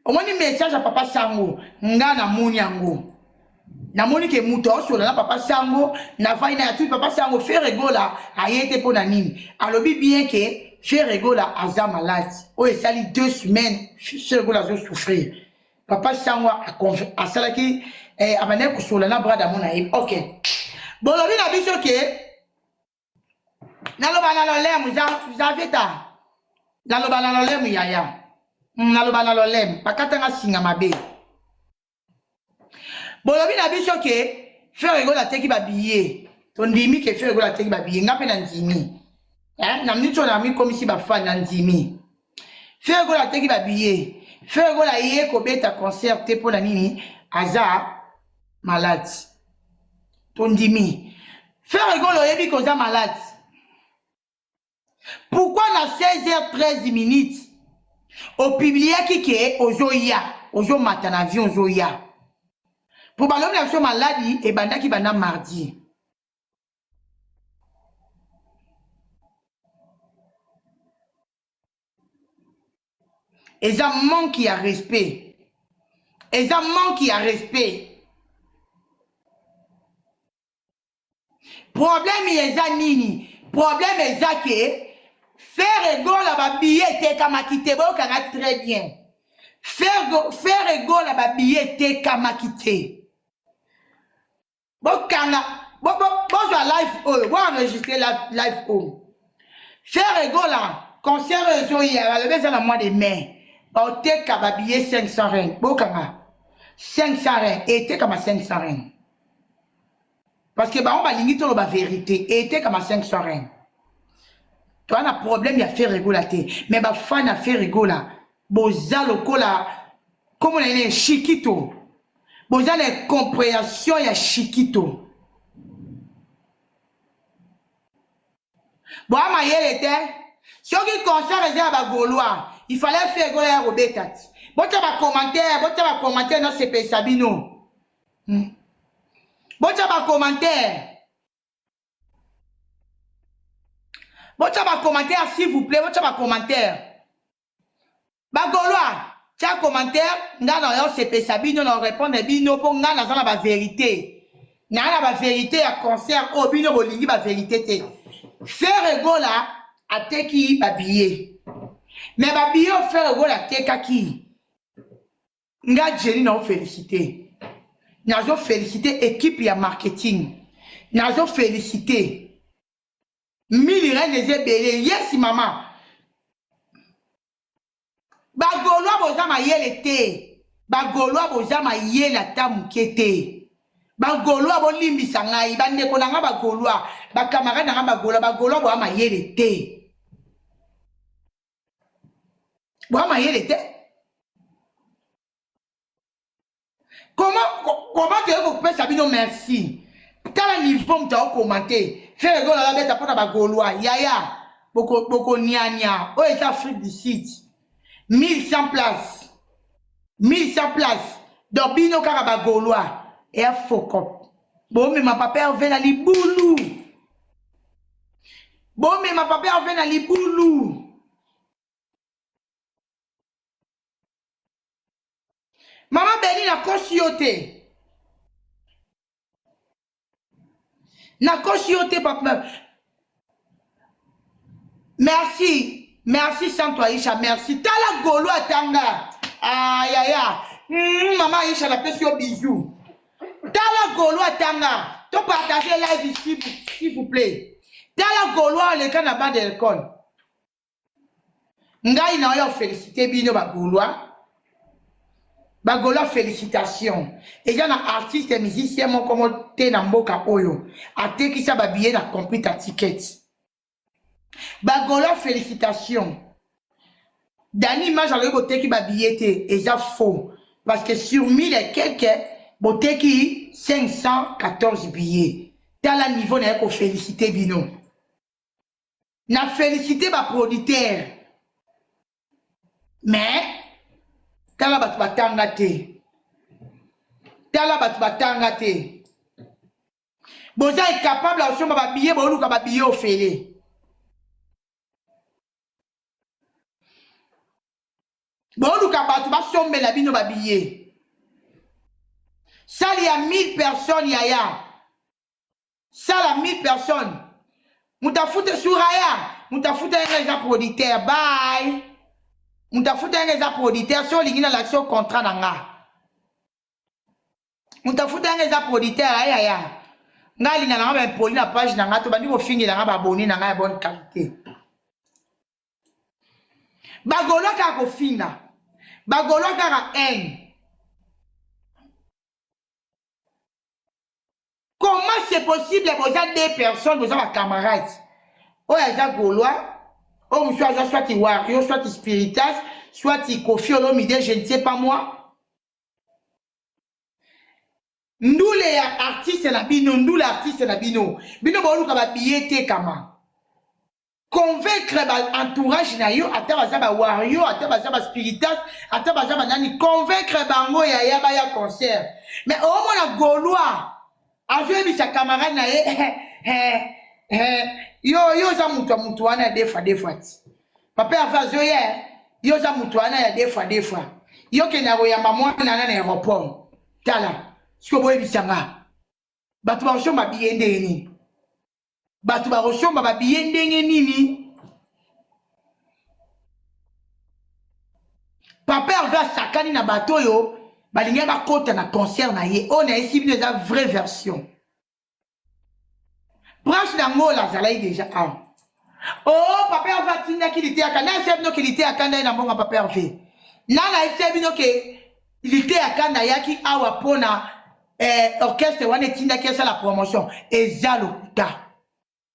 Au moins message à papa Sango, nga na moni yango. Na moni ke muto sur la papa Sango, na vai na tout papa Sango fait rigola a été pour nini. Alobi bien que fait rigola aza malade. Oh et sali 2 semaines, fait rigola zo souffrir. Papa Sango a salaki abane ko sur la bras d'amour na. OK. Bon lobi na biso ke na loba na lolem za veta. Na loba na lolem yaya. Na loba na lolem pakatanga singa mabe. Bolobi na biso ke faire rigola teki ba billet. Ton dimi ke faire rigola teki ba billet ngape na ndimi. Na mnito na mi komisi ba fan na ndimi. Faire rigola teki ba billet. Faire rigola ye ko beta concert te pour la nini aza malade. Ton dimi. Faire rigola yebi ko za malade. Pourquoi na 16h13 minutes au publié qui ke ozoya, ozo matin avion ozoya. Pour balom la so maladie et banda ki banda mardi. Et ça manque à respect. Et ça manque à respect. Problème est ça nini. Problème est ça que faire ego la babillet te kamakite bo kanga très bien. Faire ego la babillet te kamakite. Bon kanga bon live bon enregistrer live home. Faire ego la concert réseau hier le besoin la mois de mai. Au te kababillet 500 reins. Bon kanga 500 reins et te kama 500 reins. Parce que bah on va limiter la vérité et te kama 500 reins. Toi, on a problème, il y a fait rigoler. Mais ma fan a fait rigoler. Boza lokola, comme on est chiquito. Boza la compréhension, il y a chiquito. Bon, ma yel était. Si on dit concert réserve à Gaulois, il fallait faire rigoler à Robertat. Bon, tu vas commenter dans CP Sabino. Bon, tu vas commenter. Bon, tu vas commentaire, s'il vous plaît. Bon, tu vas commentaire. Bagoloa, tu as commentaire. N'a non, c'est Sabino, non répondre bino pour n'a dans la vérité. N'a la vérité à concert. Oh, bino bolingi la vérité te. Faire rigola à te qui babillé. Mais babillé au faire rigola te kaki. N'a Jenny non félicité. N'a félicité équipe ya marketing. N'a félicité. 1000 reines les ébélés, yes maman. Bagoloa bozama yele te. Bagoloa bozama yele tamukete. Bagoloa bolimbisa ngai, bandeko nanga bagoloa, bakamara nanga bagoloa bozama yele te. Bozama yele te. Comment tu veux faire Sabino merci? Quel niveau tu as commenté? Faire rigoler la bête pour la Gaulois. Yaya. Boko nia. Oh, c'est Afrique du Sud. 1100 places. 1100 places. Donc, bino karaba Gaulois. Et un faux cop. Bon, mais ma papa vient à Liboulou. Bon, mais ma papa vient à Liboulou. Maman Béni n'a consioté. Na koshiote papa. Merci. Merci Santo Aisha. Merci. Tala golo atanga. Aïe aïe aïe. Maman Aisha la pèse au bisou. Tala golo atanga. Tu partager live ici s'il vous plaît. Tala golo le canaba de l'école. Ngai na yo félicité bino ba goloa. Bagolo félicitations. Et il y a un artiste et musicien mon comme te na mboka oyo. Ate ki sa babiye na compris ta ticket. Bagolo félicitations. Dani image à l'autre qui babiye te et ça faux parce que sur 1000 et quelques boté qui 514 billets. Dans la niveau na ko féliciter bino. Na féliciter ba producteur. Mais tala batu batanga te. Tala batu batanga te. Boza est capable de faire ba billet bo luka ba billet ofele. Bon, nous avons ba sommer la bino babillé. Ça, il y a 1000 personnes, yaya. Ça, il y a 1000 personnes. Moutafoute Souraya. Moutafoute un producteur. Bye. Moutafoute un producteur. Si on ligne l'action contrat nanga. Moutafoute un producteur. Yaya. Nga li nanga ba poli na page nanga to bandi ko fingi nanga ba boni nanga ya bonne qualité. Bagolo ka ko finga. Bagolo ka en. Comment c'est possible vous avez deux personnes vous avez camarades. Oh ya gaulois, oh monsieur soit Wario, soit Spiritas, soit Kofi Olomide, je ne sais pas moi. Nous les artistes na bino, nous les artistes na bino. Bino ba luka ba billet kama. Convaincre l'entourage na yo, ata bazaba Wario, ata bazaba Spiritas, ata bazaba nani, convaincre bango ya ba ya concert. Mais au moins la Gaulois, ajoe bi sa camarade na yo za mutu wana des fois. Papa afazo ye, yo za mutu wana ya des fois. Yo ke na ya maman na aéroport. Tala. Siko boye bisanga. Batu ba roshomba biyende nini? Batu ba roshomba ba biyende nini? Papa va sakani na bato yo, balinga ba kota na concert na ye. On a ici une vraie version. Branche d'ango la zalaï déjà. Oh, papa va tinda qu'il était à Kanda, c'est bien qu'il était à Kanda na bonga papa V. Nana c'est bien que il était à Kanda yaki awa pona orchestre wane tinda qui la promotion et zalo kuta.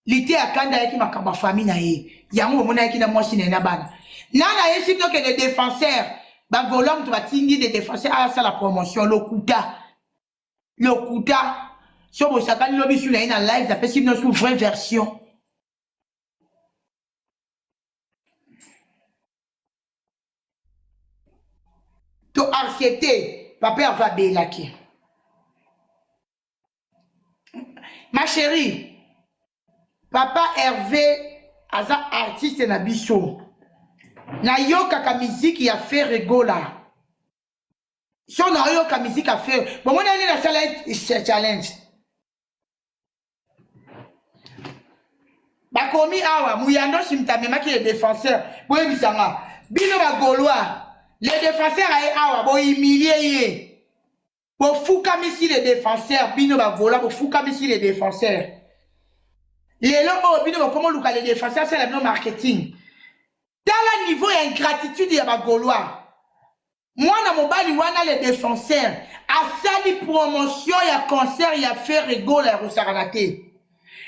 Il était à Kanda yaki makamba famille na ye. Yango mona yaki na mwasi na bana. Nana c'est bien que les défenseurs bagolom tu va tindi des défenseurs à la promotion le kuta. Si vous savez, lobby sur la live, ça peut être une vraie version. To accepter, papa va bélaki. Ma chérie, papa Hervé, aza artiste na biso. Na yo kaka musique y a fait rigola. Si on a yo kaka musique a fait, bon, on a la challenge. Bakomi awa muyando simtamema ki les défenseurs boye bisanga bino ba Gaulois les défenseurs ay awa bo humilier ye bo fuka misi les défenseurs bino ba Gaulois bo fuka misi les défenseurs les lobo bino bo comment luka les défenseurs c'est le marketing dans le niveau ingratitude ya ba Gaulois moi na mobali wana les défenseurs a sali promotion ya concert ya fait rigole ya rosaranate.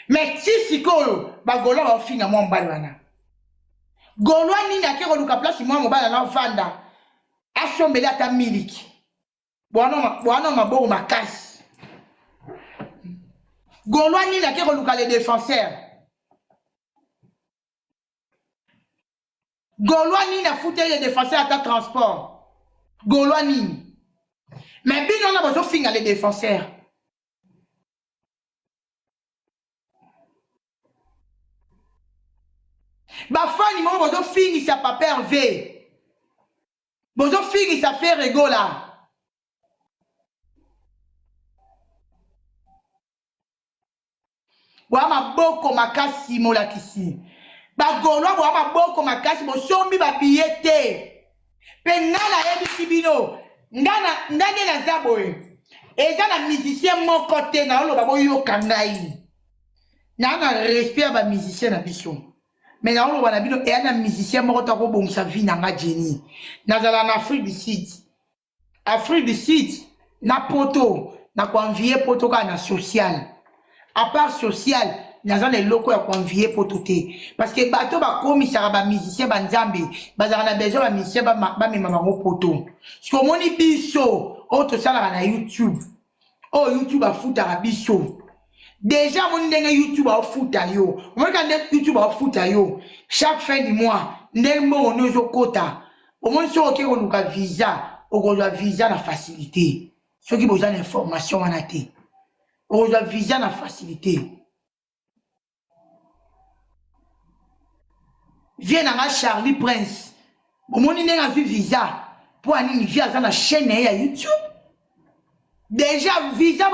Mais si Gaulois va finir mon balwana. Gaulois ni na kero luka place moi mon balwana vanda. Asombele ata miliki. Bwana maboko makasi. Gaulois ni na kero luka les défenseurs. Gaulois ni na foutre les défenseurs à transport. Gaulois ni. Mais bien on a besoin finir les défenseurs. Bafani mo bozo fingi sa papa Hervé. Bozo fingi sa fait rigola. Wa maboko makasi molakisi. Ba Gaulois wa maboko makasi bo sombi ba billete. Penala yebi sibino. Ngana na zaboe. Eza na musicien mon côté na olo ba boyo kangai. Na respect ba musicien na biso. Mais là, on a vu un musicien qui sa vie dans la Jenny. Dans l'Afrique du Sud. Afrique du Sud, na poto, na convié poto na social. À part social, nous avons les locaux à convier poto te. Parce que bateau ba komi ça ba musicien ba nzambe, ba za na besoin ba musicien ba mema poto. Ce que moni biso, autre ça na YouTube. Oh YouTube a foutu à biso. Déjà, mon YouTube a foutu à yo. Moi, quand YouTube a foutu à yo, chaque fin du mois, on a un quota. Au moins, si on a un visa, on a un visa na facilité. Ceux qui ont besoin d'informations, on a été. On a un visa na facilité. Viens à Charlie Prince. Au moins, on a un visa. pour une vie à la chaîne à YouTube. Déjà, visa,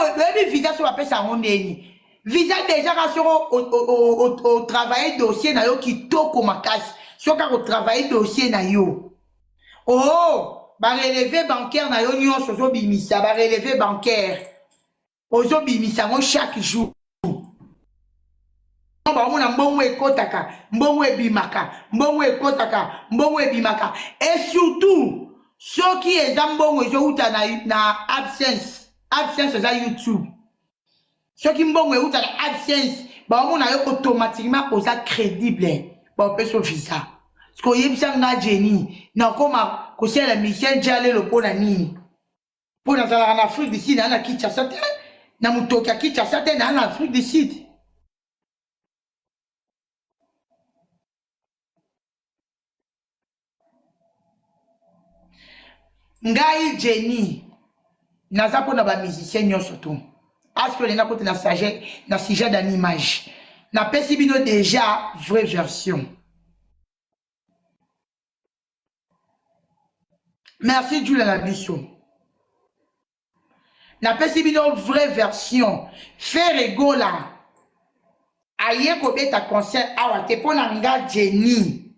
visa sur la paix, ça on est. Visa déjà sur au travail dossier na yo qui toko ma casse. Sur au travail dossier na yo. Oh, ba relevé bancaire na yo nyon sozo bimisa, ba relevé bancaire. Ozo bimisa mo chaque jour. Ba mona mbongo ekotaka, mbongo ebimaka, mbongo ekotaka, mbongo ebimaka. Et surtout, ceux qui est mbongo ezo uta na AdSense za YouTube. Ceux qui mbongo euta na AdSense, ba mona yo automatiquement oza crédible. Ba pe so visa. Parce que yebisa nga Jenny, na koma ko sela Michel Jale lo pona nini. Pona za na Afrique du Sud na Kinshasa te, na mutoka Kinshasa te na Afrique du Sud. Ngai Jenny naza pona ba musicien nyonso to. Asko lenga kote na sagesse na sujet d'un image. Na pesi bino déjà vraie version. Merci Jules la biso. Na pesi bino vraie version. Faire rigola. Aye ko beta concert awa te pona nga Jenny.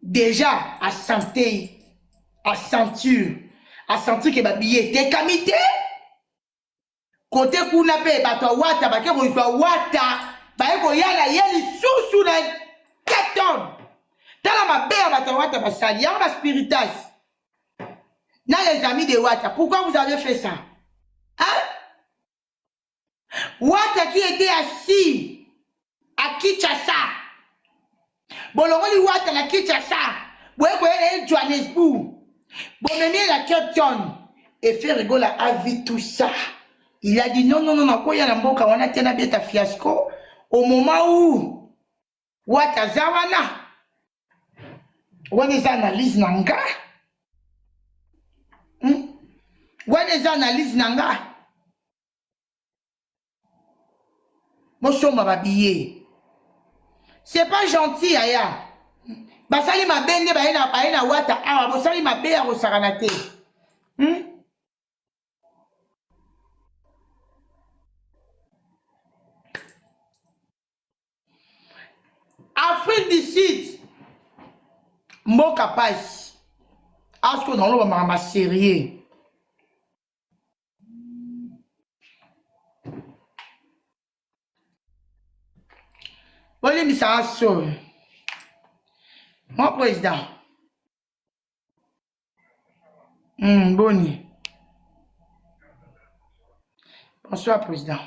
Déjà à santé. À sentir que ba billet te kamité côté kuna pe bato wata ba ke ko wata ba ko yala yeli susu na 4 tonnes tala ma be bato wata ba sali ya ba spiritas na les amis de wata. Pourquoi vous avez fait ça, hein? Wata qui était assis à Kinshasa, bolongoli wata na Kinshasa boye ko ele Johannesburg. Bon, mais la question, et fait rigoler a vu tout ça. Il a dit non, quoi, il y a un bon quand on a tenu bien ta fiasco. Au moment où, Watazawana, on les analyse nanga. On les analyse nanga. Moi, je suis habillé. C'est pas gentil, Aya. Basali mabende baena wata awa bosali mabe ya kosakana te. Afrique du Sud mboka pasi asko na loba mama sérieux. Bolé misa aso. Mon président. Boni. Bonsoir, président.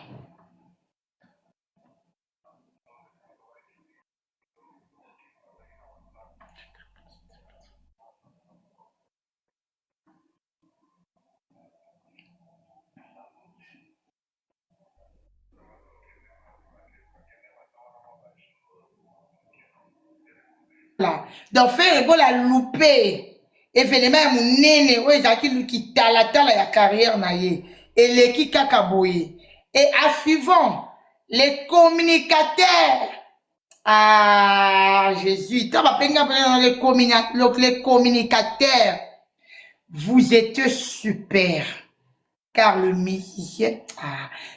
Donc faire la louper événement monene ouais zaki qui tala ya carrière na ye et les qui kakaboye et à suivant les communicateurs Jésus les communicateurs vous êtes super car le musicien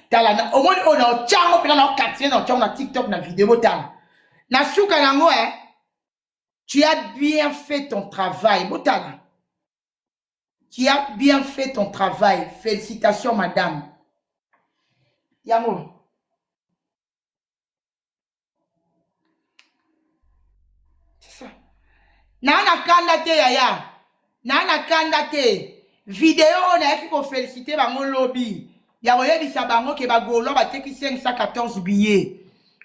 tala au moins on a tchango pena na quartier na tchango na TikTok na vidéo tala na suka nango tu as bien fait ton travail. Botana. Tu as bien fait ton travail. Félicitations, madame. Yamo. C'est ça. Nana kandate yaya. Nana kandate. Vidéo on a fait pour féliciter bango lobby. Yaoye bisa bango ke bagolo ba teki 514 billets.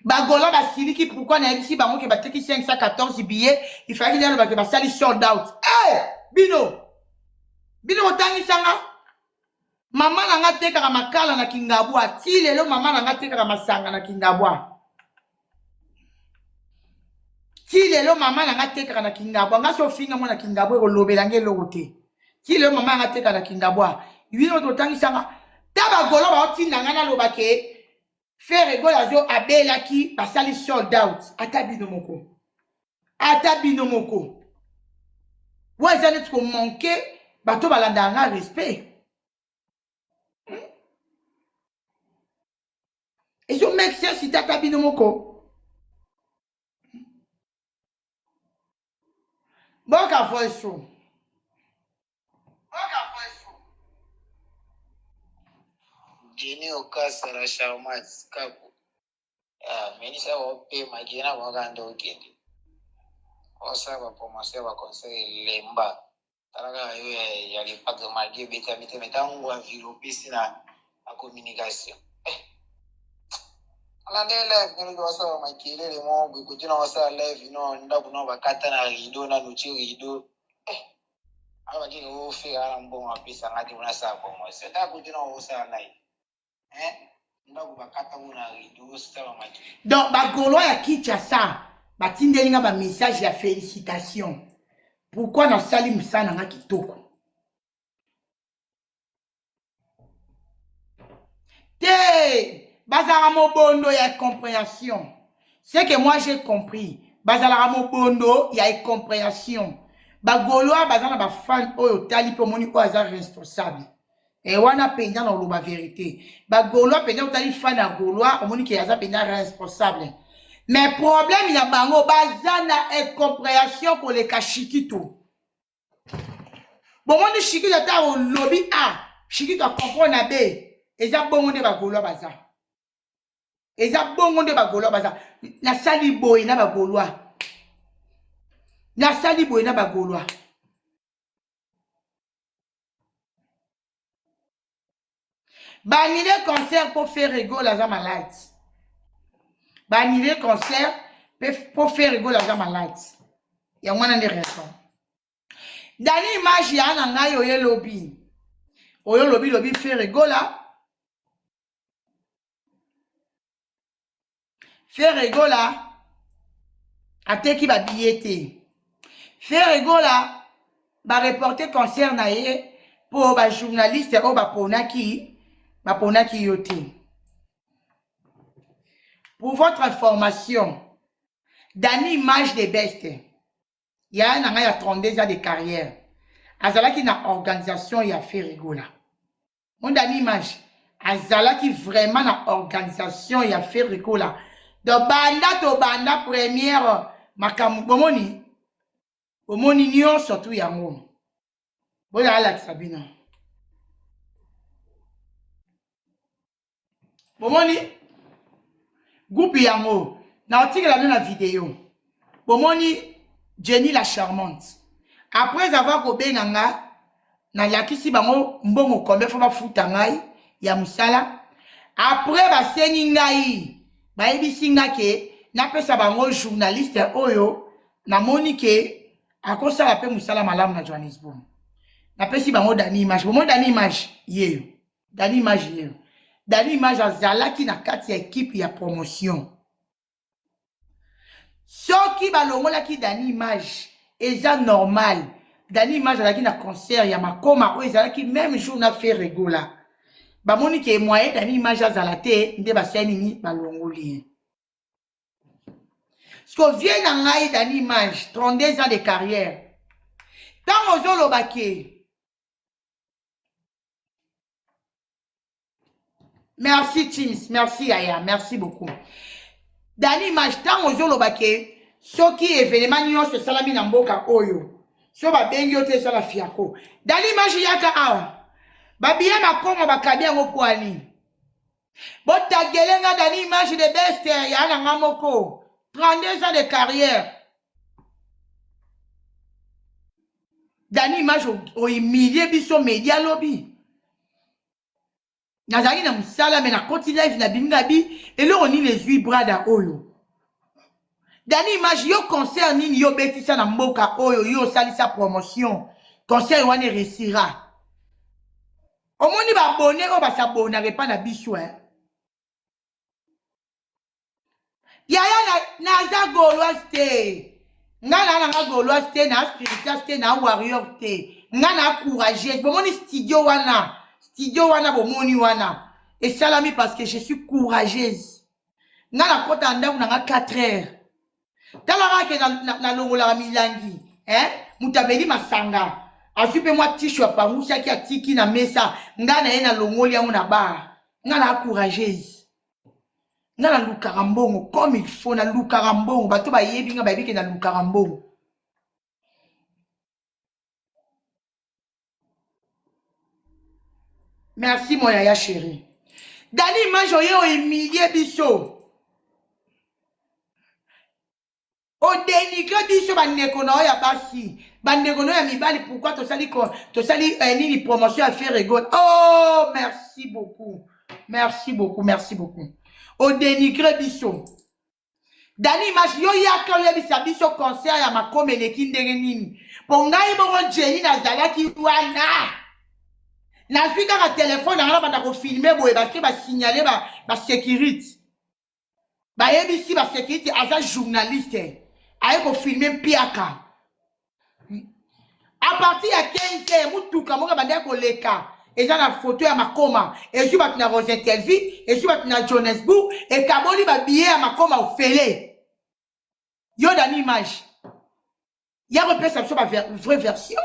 Bagola basiliki pourquoi na ici bango ke bateki 514 billets il fallait dire ba ke basali sold out. Bino otangi sanga mama na nga teka makala na Kingabwa ti lelo mama na nga teka masanga na Kingabwa ti lelo mama na nga teka na Kingabwa nga so finga mo na Kingabwa ko lobela ngelo kote ti lelo mama nga teka na Kingabwa bino otangi sanga ta bagola ba otinda nga na lobake faire rigoler zo abela ki basali sold out ata bino moko ouais ça net ko manquer bato balanda nga respect. Ezo make sense si tata bino moko. Boka voice. Jini okasara Charmat kapu. Menisa wape makina wakanda ukende. Osa wapomasya wakonsei lemba. Taraka yue yalipaga magie beta metangu wa vilopisi na communication. Alandele ngeli wasa wa makilele mongu kujina wasa live ndaku no bakata na rido na nuchi rido. Awa kini ufi ala mbongo wapisa ngati unasa bongo. Seta kujina wasa live. Donc, Bagolois ya Kinshasa, batindeli nga ba message ya félicitations. Pourquoi na sali musana nga kitoko? Te, bazara mobondo ya compréhension. C'est que moi j'ai compris. Bazara mobondo ya compréhension. Bagolois bazana ba fan oyo tali po moni ko azar responsable. Et wana penda na loba vérité. Ba Gaulois penda otali fan na Gaulois, omoni ki aza penda responsable. Mais problème ya bango bazana incompréhension pour les kashikito. Bon moni shikito ta o lobby A, shikito comprendre na B. Eza bongo nde ba Gaulois baza. Eza bongo nde ba Gaulois baza. Na sali boy na ba Gaulois. Na sali boy na ba Gaulois. Banile concert pour faire rigolo à malade. Banile concert pour faire rigolo à malade. Il y a moins de raisons. Dans l'image, il y a un an, il y a lobby. Il y a lobby fait rigolo. Fait rigolo. A te qui va billeter. Fait rigolo. Va reporter concert naie pour les journalistes ou pour yote. Pour votre information, dans l'image des bestes, il y a un an, il y a 32 ans de carrière. Azala qui na organisation, il a fait rigola. Mon dans l'image, Azala qui vraiment na organisation, il a fait rigola. Donc, banda to banda première, makamu, bomoni nyon surtout yango. Voilà la Sabina. Bomoni groupe yango na article la même vidéo. Bomoni Jenny la charmante. Après avoir gobé nanga na lakisi bango mbongo kombe fo ba futa ngai ya musala. Après ba sengi ngai ba ebisi ngake na pesa bango journaliste oyo na monike akosala pe musala malamu na Johannesburg. Na pesi bango dani image. Bomoni dani image yeyo. Dani image yeyo. Dans l'image azalaki na kati ya équipe ya promotion. Soki balongola ki dans l'image eza normal. Dans l'image azalaki na concert ya makoma o ezalaki même jour na fait rigola. Ba moni ke moyen dans l'image azalate nde ba seni ni balongoli. Ce que vient na ngai dans l'image 32 ans de carrière. Tant ozolo bake merci Teams, merci Aya, merci beaucoup. Dans l'image, tant aux olobake, ce qui est événement nyonso salami na mboka oyo. So ba bengi ote sala fiako. Dans l'image yaka awa. Babiya makongo bakabia ngokwani. Bota gelenga dans l'image de best ya na ngamoko. 32 ans de carrière. Dans l'image au humilié biso media lobby. Nazali na musala me na koti live na bingabi et là on y les 8 bras da oyo. Dani image yo concert nini yo betisa na mboka oyo yo salisa promotion. Concert wane réussira. Omoni ba abonné o ba s'abonner pas na biso hein. Yaya na Gaulois te. Nga na Gaulois te na spiritual te na warrior te. Nga na courageuse. Bomoni studio wana. Studio wana bomoni wana. Et salami parce que je suis courageuse. Nga na kota ndaku na 4 heures. Talaka ke na longola milangi. Mutabeli masanga. asupe moi tishu ya parousia qui a tiki na mesa nga na ye na longoli yango na bar nga na courageuse nga na lukaka mbongo comme il faut na lukaka mbongo bato bayebi nga bayebi ke na lukaka mbongo. Merci mon yaya chéri. Dani image oyo humilié biso. O dénigre biso bandeko na oya basi. Bandeko na ya mibali pourquoi tosali nini promotion à faire rigole. Oh merci beaucoup. Merci beaucoup, merci beaucoup. O dénigre biso. Dani image yo yaka oya bisa biso concert ya makome leki ndenge nini. Po ngai bongo Jenny nazalaki wana. Na fika ka téléphone na banda ko filmer boye parce que ba signaler ba sécurité. Ba yebisi ba sécurité aza journaliste. Aye ko filmer piaka. À partir ya 15h mutuka moka banda ko leka. Eza na photo ya makoma. Et je bat na Rose interview, et je bat na Johannesburg et kaboli ba billet ya makoma ofele. Yo Dani image. Ya repère ça sur la vraie version.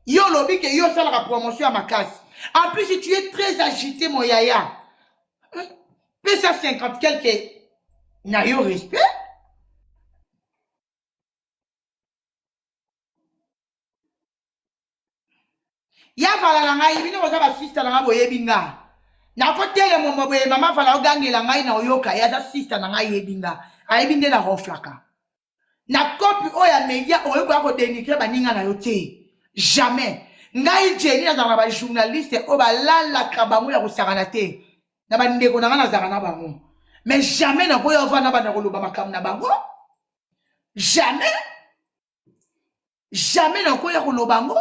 Yo lobby que yo ça la promotion à ma casse. En plus, si tu es très agité, mon yaya, mais ça 50 quelques n'a eu respect. Ya fala na ngai bino oza ba sister na boye binga. Na kotele mo boye mama fala ogange la ngai na oyoka ya za sister na ngai yebinga. Ayebinde na roflaka. Na copie oya media oyoka ko dénigrer baninga na yote. Jamais. Ngai Jenny na ba journaliste o ba lala kabango ya kosakana te na bandeko na ngana zakana bango mais jamais na koyo vana bana koloba makamu na bango jamais na koyo koloba bango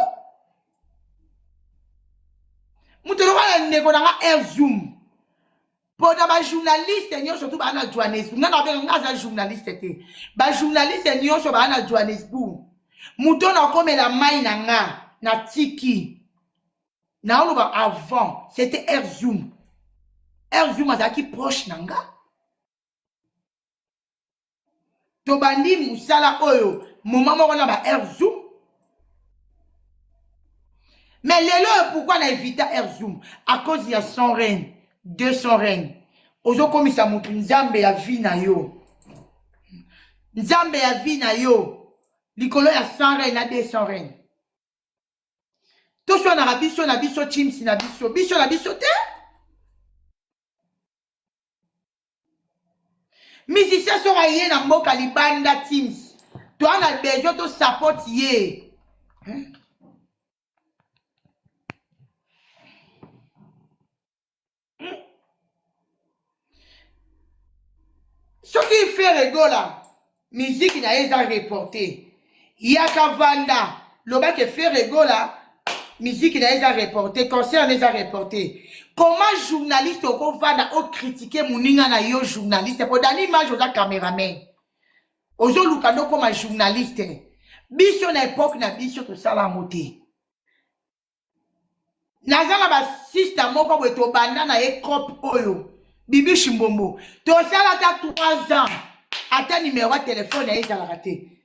mutelo wala ndeko na nga air zoom po na ba journaliste nyo surtout ba na Johannesburg ngana ba ngaza journaliste te ba journaliste nyo so ba na Johannesburg muto na komela mai na nga na tiki na oloba avant c'était Air Zoom azaki proche nanga to bandi musala oyo moma moko na ba Air Zoom mais lelo pourquoi na éviter Air Zoom à cause ya 100 reines 200 reines ozo komisa mutu nzambe ya vie na yo likolo ya 100 reines na 200 reines. Tout soit na biso team si na biso te. Musicien sera yé na mboka libanda teams. Toi na besoin to support yé. Ce qui fait rigola, musique na eza reporté. Yaka vanda, loba ke fait rigola. Musique n'est pas reportée, concert n'est pas reporté. Comment journaliste au va critiquer mon na yo journaliste pour donner image aux caméraman. Ozo lukando comme journaliste. Biso na époque na biso to sala moté. Nazala ba sister moko bo to banda na e crop oyo. Bibi Shimbombo. To sala ta 3 ans. Ata numéro de téléphone na ezala raté.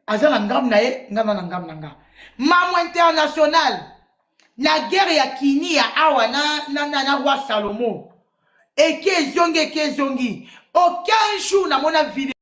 Azala ngam na e ngam na ngam na ngam. Maman international na guerre ya kini ya awa na roi Salomo et kezongi aucun jour na mona vidéo